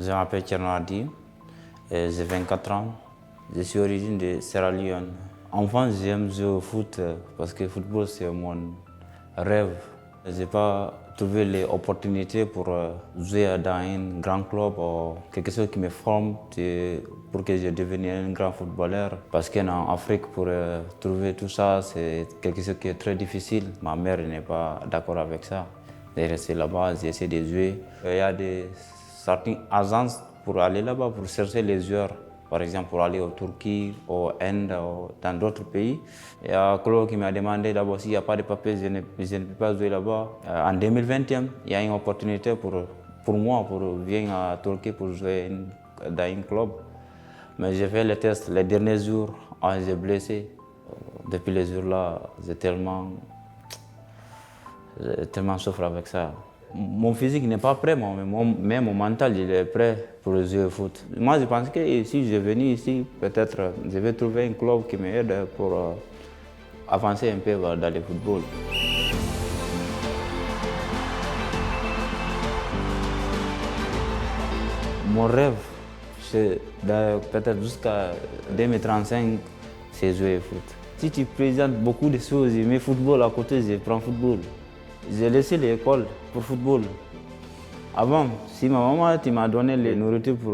Je m'appelle Tchernoadi, j'ai 24 ans. Je suis originaire de Sierra Leone. Enfant, j'aime jouer au foot parce que le football, c'est mon rêve. Je n'ai pas trouvé les opportunités pour jouer dans un grand club ou quelque chose qui me forme pour que je devienne un grand footballeur. Parce qu'en Afrique, pour trouver tout ça, c'est quelque chose qui est très difficile. Ma mère n'est pas d'accord avec ça. J'ai resté là-bas, j'ai essayé de jouer. Il y a certaines agences pour aller là-bas, pour chercher les joueurs. Par exemple, pour aller en Turquie, en Inde, ou dans d'autres pays. Il y a un club qui m'a demandé d'abord s'il n'y a pas de papier, je ne peux pas jouer là-bas. En 2021, il y a une opportunité pour moi pour venir à Turquie pour jouer dans un club. Mais j'ai fait le test les derniers jours, j'ai blessé. Depuis les jours-là, j'ai tellement souffert avec ça. Mon physique n'est pas prêt, mais mon mental il est prêt pour jouer au foot. Moi, je pense que si je venu ici, peut-être je vais trouver un club qui m'aide pour avancer un peu dans le football. Mon rêve, c'est peut-être jusqu'à 2035, c'est jouer au foot. Si tu présentes beaucoup de choses, je mets football à côté, je prends football. J'ai laissé l'école pour football. Avant, si ma maman m'a donné les nourritures pour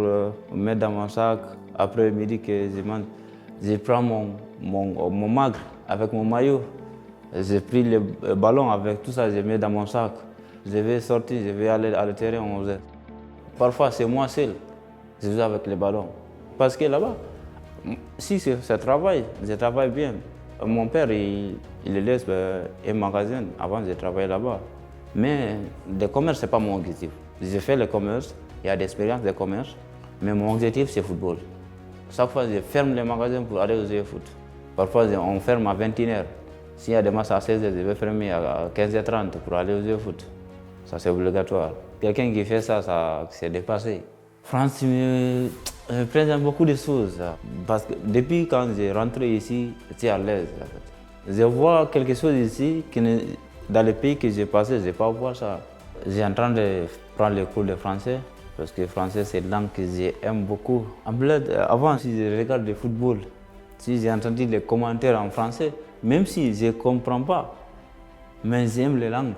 mettre dans mon sac, après midi que je mange, je prends mon magre avec mon maillot. J'ai pris le ballon avec tout ça, je mets dans mon sac. Je vais sortir, je vais aller à le terrain 11h. Parfois, c'est moi seul, je joue avec le ballon. Parce que là-bas, si je travaille bien. Mon père, il laisse un magasin avant de travailler là-bas. Mais le commerce, ce n'est pas mon objectif. J'ai fait le commerce, il y a des expériences de commerce, mais mon objectif, c'est le football. Chaque fois, je ferme le magasin pour aller jouer au foot. Parfois, on ferme à 21h. S'il y a des matchs à 16h, je vais fermer à 15h30 pour aller jouer au foot. Ça, c'est obligatoire. Quelqu'un qui fait ça c'est dépassé. France me présente beaucoup de choses. Parce que depuis quand j'ai rentré ici, j'étais à l'aise. Je vois quelque chose ici qui dans les pays que j'ai passé, je n'ai pas vu ça. J'ai en train de prendre les cours de français parce que le français c'est une langue que j'aime beaucoup. Avant, si je regarde le football, si j'ai entendu les commentaires en français, même si je ne comprends pas, mais j'aime les langues.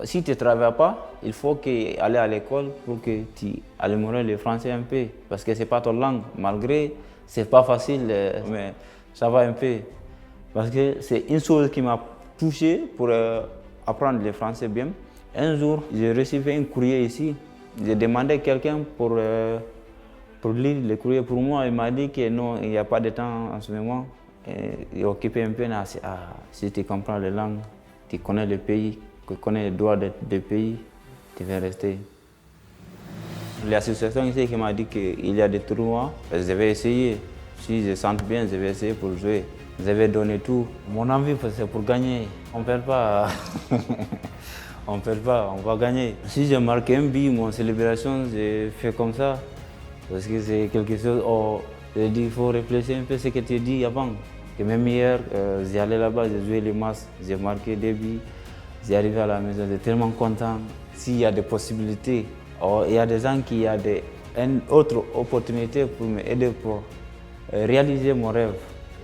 Si tu ne travailles pas, il faut aller à l'école pour que tu améliores le français un peu. Parce que ce n'est pas ton langue. Malgré, ce n'est pas facile, mais ça va un peu. Parce que c'est une chose qui m'a touché pour apprendre le français bien. Un jour, j'ai reçu un courrier ici. J'ai demandé à quelqu'un pour lire le courrier pour moi. Il m'a dit que non, il n'y a pas de temps en ce moment. Il occupé un peu. Si tu comprends les langues, tu connais le pays. Tu connais les droits des pays, tu vas rester. L'association ici qui m'a dit qu'il y a des tournois, je vais essayer. Si je sens bien, je vais essayer pour jouer. Je vais donner tout. Mon envie, c'est pour gagner. On ne perd pas. On ne perd pas, on va gagner. Si j'ai marqué un but, mon célébration, je fais comme ça. Parce que c'est quelque chose, je dis, il faut réfléchir un peu ce que tu as dit avant. Que même hier, j'allais là-bas, j'ai joué les matchs, j'ai marqué des buts. J'ai arrivé à la maison, j'étais tellement content. S'il y a des possibilités, il y a des gens qui ont une autre opportunité pour m'aider pour réaliser mon rêve,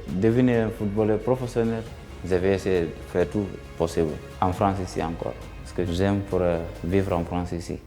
devenir un footballeur professionnel, je vais essayer de faire tout possible. En France ici encore, parce que j'aime pour vivre en France ici.